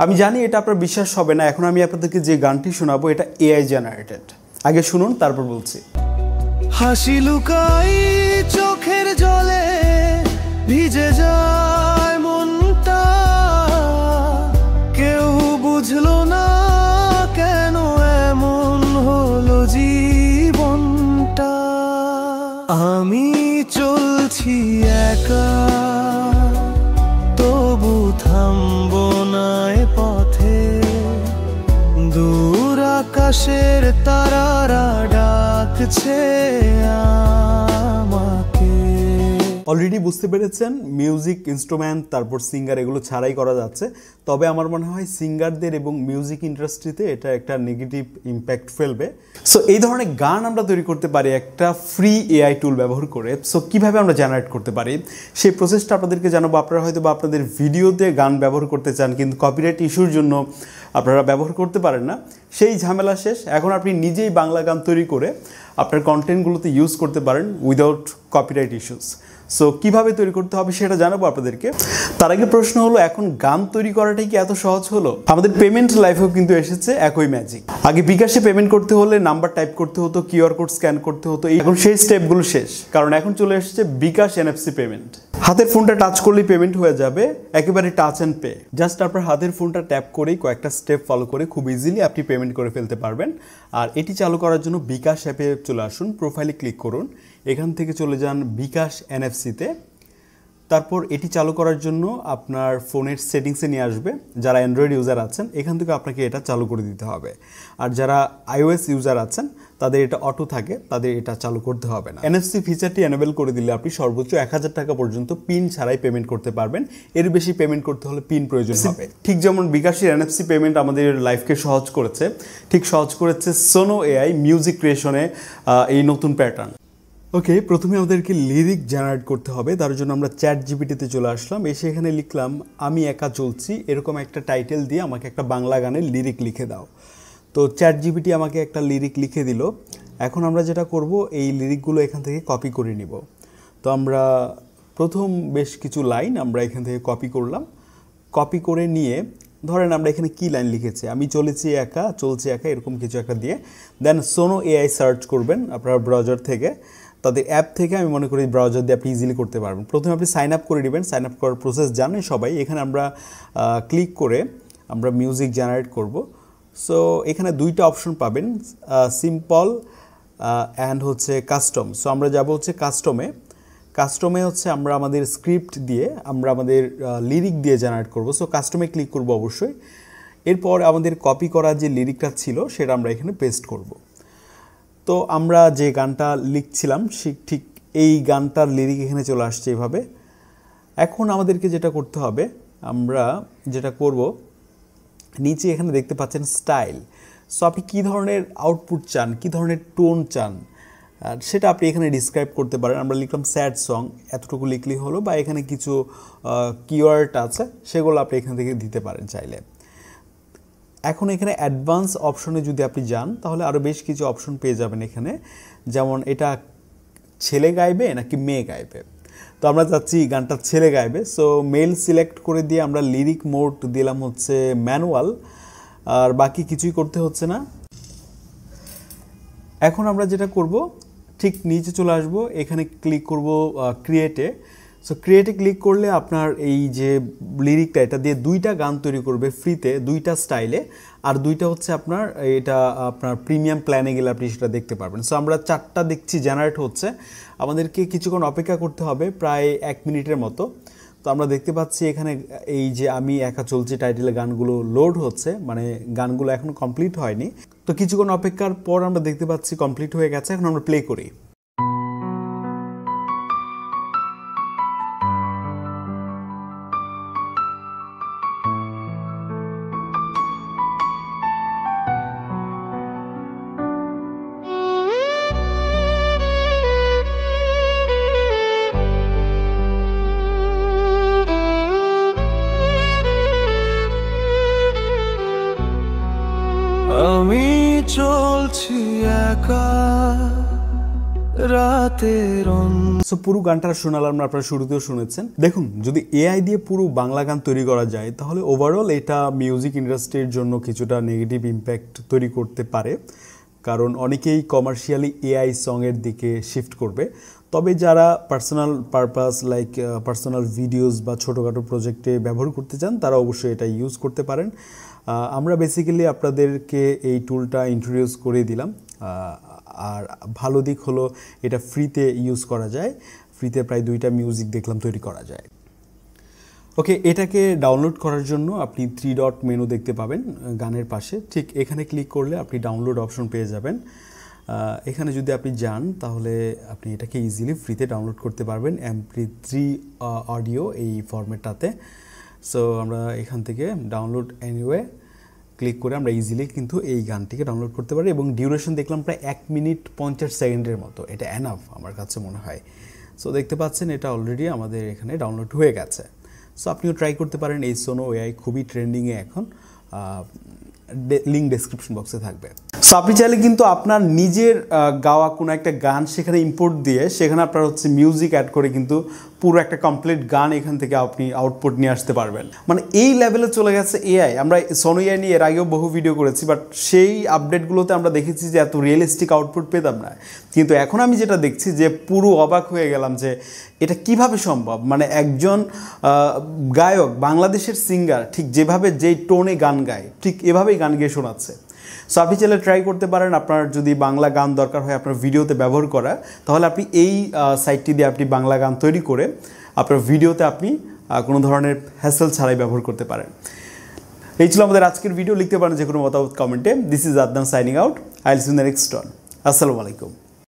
আমি জানি এটা আপনার বিশ্বাস হবে না, এখন আমি আপনাদেরকে যে গানটি শোনাবো এটা এআই জেনারেটেড। আগে শুনুন, তারপর বলছি। হাসি লুকাই চোখের জলে, ভিজে যায় মনটা, কেউ বুঝলো না কেন এমন হলো জীবনটা। আমি চলছি একা, তবু থামবো না এ পথে, দূর আকাশের তারারা ডাকছে আমাকে। অলরেডি বুঝতে পেরেছেন মিউজিক ইনস্ট্রুমেন্ট তারপর সিঙ্গার এগুলো ছাড়াই করা যাচ্ছে। তবে আমার মনে হয় সিঙ্গারদের এবং মিউজিক ইন্ডাস্ট্রিতে এটা একটা নেগেটিভ ইম্প্যাক্ট ফেলবে। সো এই ধরনের গান আমরা তৈরি করতে পারি একটা ফ্রি এআই টুল ব্যবহার করে। সো কীভাবে আমরা জেনারেট করতে পারি সেই প্রসেসটা আপনাদেরকে জানাবো। আপনারা হয়তো বা আপনাদের ভিডিওতে গান ব্যবহার করতে চান কিন্তু কপিরাইট ইস্যুর জন্য আপনারা ব্যবহার করতে পারেন না, সেই ঝামেলা শেষ। এখন আপনি নিজেই বাংলা গান তৈরি করে আপনার কন্টেন্টগুলোতে ইউজ করতে পারেন উইদাউট কপিরাইট ইস্যুস। সো কীভাবে তৈরি করতে হবে সেটা জানাবো আপনাদেরকে। তার আগে প্রশ্ন হলো, এখন গান তৈরি করাটাই কি এত সহজ হলো? আমাদের পেমেন্ট লাইফেও কিন্তু এসেছে একই ম্যাজিক। আগে বিকাশে পেমেন্ট করতে হলে নাম্বার টাইপ করতে হতো, কিউআর কোড স্ক্যান করতে হতো। এখন সেই স্টেপগুলো শেষ, কারণ এখন চলে এসেছে বিকাশ এনএফসি পেমেন্ট। হাতের ফোনটা টাচ করলেই পেমেন্ট হয়ে যাবে, একেবারে টাচ অ্যান্ড পে। জাস্ট আপনার হাতের ফোনটা ট্যাপ করেই কয়েকটা স্টেপ ফলো করে খুব ইজিলি আপনি পেমেন্ট করে ফেলতে পারবেন। আর এটি চালু করার জন্য বিকাশ অ্যাপে চলে আসুন, প্রোফাইলে ক্লিক করুন, এখান থেকে চলে যান বিকাশ এনএফসিতে। তারপর এটি চালু করার জন্য আপনার ফোনের সেটিংসে নিয়ে আসবে। যারা অ্যান্ড্রয়েড ইউজার আছেন এখান থেকে আপনাকে এটা চালু করে দিতে হবে, আর যারা আইওএস ইউজার আছেন তাদের এটা অটো থাকে, তাদের এটা চালু করতে হবে না। এনএফসি ফিচারটি এনেবল করে দিলে আপনি সর্বোচ্চ 1000 টাকা পর্যন্ত পিন ছাড়াই পেমেন্ট করতে পারবেন। এর বেশি পেমেন্ট করতে হলে পিন প্রয়োজন হবে। ঠিক যেমন বিকাশের এনএফসি পেমেন্ট আমাদের লাইফকে সহজ করেছে, ঠিক সহজ করেছে সোনো এআই মিউজিক ক্রিয়েশনে এই নতুন প্যাটার্ন। ওকে, প্রথমে আমাদেরকে লিরিক জেনারেট করতে হবে। তার জন্য আমরা চ্যাট জিপিটিতে চলে আসলাম, এসে এখানে লিখলাম আমি একা চলছি, এরকম একটা টাইটেল দিয়ে আমাকে একটা বাংলা গানের লিরিক লিখে দাও। তো চ্যাট জিপিটি আমাকে একটা লিরিক লিখে দিল। এখন আমরা যেটা করব, এই লিরিকগুলো এখান থেকে কপি করে নিব। তো আমরা প্রথম বেশ কিছু লাইন আমরা এখান থেকে কপি করলাম। কপি করে নিয়ে ধরেন আমরা এখানে কি লাইন লিখেছি, আমি চলেছি একা, চলছি একা, এরকম কিছু একটা দিয়ে দেন সোনো এআই সার্চ করবেন আপনার ব্রাউজার থেকে। তাদের অ্যাপ থেকে আমি মনে করি ব্রাউজার দিয়ে আপনি ইজিলি করতে পারবেন। প্রথমে আপনি সাইন আপ করে নেবেন, সাইন আপ করার প্রসেস জানেন সবাই। এখানে আমরা ক্লিক করে আমরা মিউজিক জেনারেট করব। সো এখানে দুইটা অপশন পাবেন, সিম্পল অ্যান্ড হচ্ছে কাস্টম। সো আমরা যাব হচ্ছে কাস্টমে। কাস্টমে হচ্ছে আমরা আমাদের স্ক্রিপ্ট দিয়ে আমরা আমাদের লিরিক দিয়ে জেনারেট করব। সো কাস্টমে ক্লিক করব অবশ্যই। এরপর আমাদের কপি করা যে লিরিকটা ছিল সেটা আমরা এখানে পেস্ট করব। তো আমরা যে গানটা লিখছিলাম ঠিক এই গানটার লিরিক এখানে চলে আসছে এভাবে। এখন আমাদেরকে যেটা করতে হবে, আমরা যেটা করব, নিচে এখানে দেখতে পাচ্ছেন স্টাইল। সো আপনি কী ধরনের আউটপুট চান, কী ধরনের টোন চান সেটা আপনি এখানে ডিসক্রাইব করতে পারেন। আমরা লিখলাম স্যাড সং, এতটুকু লিখলেই হলো, বা এখানে কিছু কিওয়ার্ড আছে সেগুলো আপনি এখান থেকে দিতে পারেন চাইলে। এখন এখানে অ্যাডভান্স অপশনে যদি আপনি যান তাহলে আরও বেশ কিছু অপশন পেয়ে যাবেন এখানে, যেমন এটা ছেলে গাইবে নাকি মেয়ে গাইবে। তো আমরা চাচ্ছি গানটা ছেলে গাইবে, সো মেল সিলেক্ট করে দিয়ে আমরা লিরিক মোড দিলাম হচ্ছে ম্যানুয়াল, আর বাকি কিছুই করতে হচ্ছে না। এখন আমরা যেটা করব, ঠিক নিচে চলে আসব, এখানে ক্লিক করব ক্রিয়েটে। সো ক্রিয়েটে ক্লিক করলে আপনার এই যে লিরিকটা এটা দিয়ে দুইটা গান তৈরি করবে ফ্রিতে, দুইটা স্টাইলে, আর দুইটা হচ্ছে আপনার এটা আপনার প্রিমিয়াম প্ল্যানে গেলে আপনি সেটা দেখতে পারবেন। সো আমরা 4টা দেখছি জেনারেট হচ্ছে, আমাদেরকে কিছুক্ষণ অপেক্ষা করতে হবে, প্রায় 1 মিনিটের মতো। তো আমরা দেখতে পাচ্ছি এখানে এই যে আমি একা চলছি টাইটেলে গানগুলো লোড হচ্ছে, মানে গানগুলো এখন কমপ্লিট হয়নি। তো কিছুক্ষণ অপেক্ষার পর আমরা দেখতে পাচ্ছি কমপ্লিট হয়ে গেছে। এখন আমরা প্লে করি। আমি চলছি একা, রাতের সো পুরো গানটা শোনালাম না, আপনারা শুরুতেও শুনেছেন। দেখুন, যদি এআই দিয়ে পুরো বাংলা গান তৈরি করা যায় তাহলে ওভারঅল এটা মিউজিক ইন্ডাস্ট্রির জন্য কিছুটা নেগেটিভ ইম্প্যাক্ট তৈরি করতে পারে, কারণ অনেকেই কমার্শিয়ালি এআই সঙের দিকে শিফট করবে। তবে যারা personal purpose like personal videos বা ছোটোখাটো প্রজেক্টে ব্যবহার করতে চান তারা অবশ্যই এটা ইউজ করতে পারেন। আমরা বেসিক্যালি আপনাদেরকে এই টুলটা ইন্ট্রোডিউস করে দিলাম। আর ভালো দিক হলো এটা ফ্রিতে ইউজ করা যায়, ফ্রিতে প্রায় 2টা মিউজিক দেখলাম তৈরি করা যায়। ওকে, এটাকে ডাউনলোড করার জন্য আপনি 3 ডট মেনু দেখতে পাবেন গানের পাশে, ঠিক এখানে ক্লিক করলে আপনি ডাউনলোড অপশন পেয়ে যাবেন। এখানে যদি আপনি যান তাহলে আপনি এটাকে ইজিলি ফ্রিতে ডাউনলোড করতে পারবেন MP3 অডিও এই ফরম্যাটটাতে। সো আমরা এখান থেকে ডাউনলোড এনিওয়ে ক্লিক করে আমরা ইজিলি কিন্তু এই গানটিকে ডাউনলোড করতে পারি, এবং ডিউরেশন দেখলাম প্রায় 1 মিনিট 50 সেকেন্ডের মতো। এটা এনাফ আমার কাছে মনে হয়। সো দেখতে পাচ্ছেন এটা অলরেডি আমাদের এখানে ডাউনলোড হয়ে গেছে। সো আপনিও ট্রাই করতে পারেন। এই সোনো এআই খুবই ট্রেন্ডিংয়ে এখন, লিঙ্ক ডেসক্রিপশন বক্সে থাকবে। সো আপনি চাইলে কিন্তু আপনার নিজের গাওয়া কোনো একটা গান সেখানে ইম্পোর্ট দিয়ে সেখানে আপনার হচ্ছে মিউজিক অ্যাড করে কিন্তু পুরো একটা কমপ্লিট গান এখান থেকে আপনি আউটপুট নিয়ে আসতে পারবেন। মানে এই লেভেলে চলে গেছে এআই। আমরা সোনো এআই নিয়ে এর আগেও বহু ভিডিও করেছি, বাট সেই আপডেটগুলোতে আমরা দেখেছি যে এত রিয়েলিস্টিক আউটপুট পেতাম না। কিন্তু এখন আমি যেটা দেখছি যে পুরো অবাক হয়ে গেলাম যে এটা কিভাবে সম্ভব। মানে একজন গায়ক, বাংলাদেশের সিঙ্গার ঠিক যেভাবে যেই টোনে গান গায় ঠিক এভাবেই গান গিয়ে শোনাচ্ছে। সো আপনি চাইলে ট্রাই করতে পারেন। আপনার যদি বাংলা গান দরকার হয় আপনার ভিডিওতে ব্যবহার করা, তাহলে আপনি এই সাইটটি দিয়ে আপনি বাংলা গান তৈরি করে আপনার ভিডিওতে আপনি কোনো ধরনের হ্যাসেল ছাড়াই ব্যবহার করতে পারেন। এই ছিল আমাদের আজকের ভিডিও। লিখতে পারেন যে কোনো মতামত কমেন্টে। This is Adnan signing out. I will see you in the next one. আসসালামু আলাইকুম।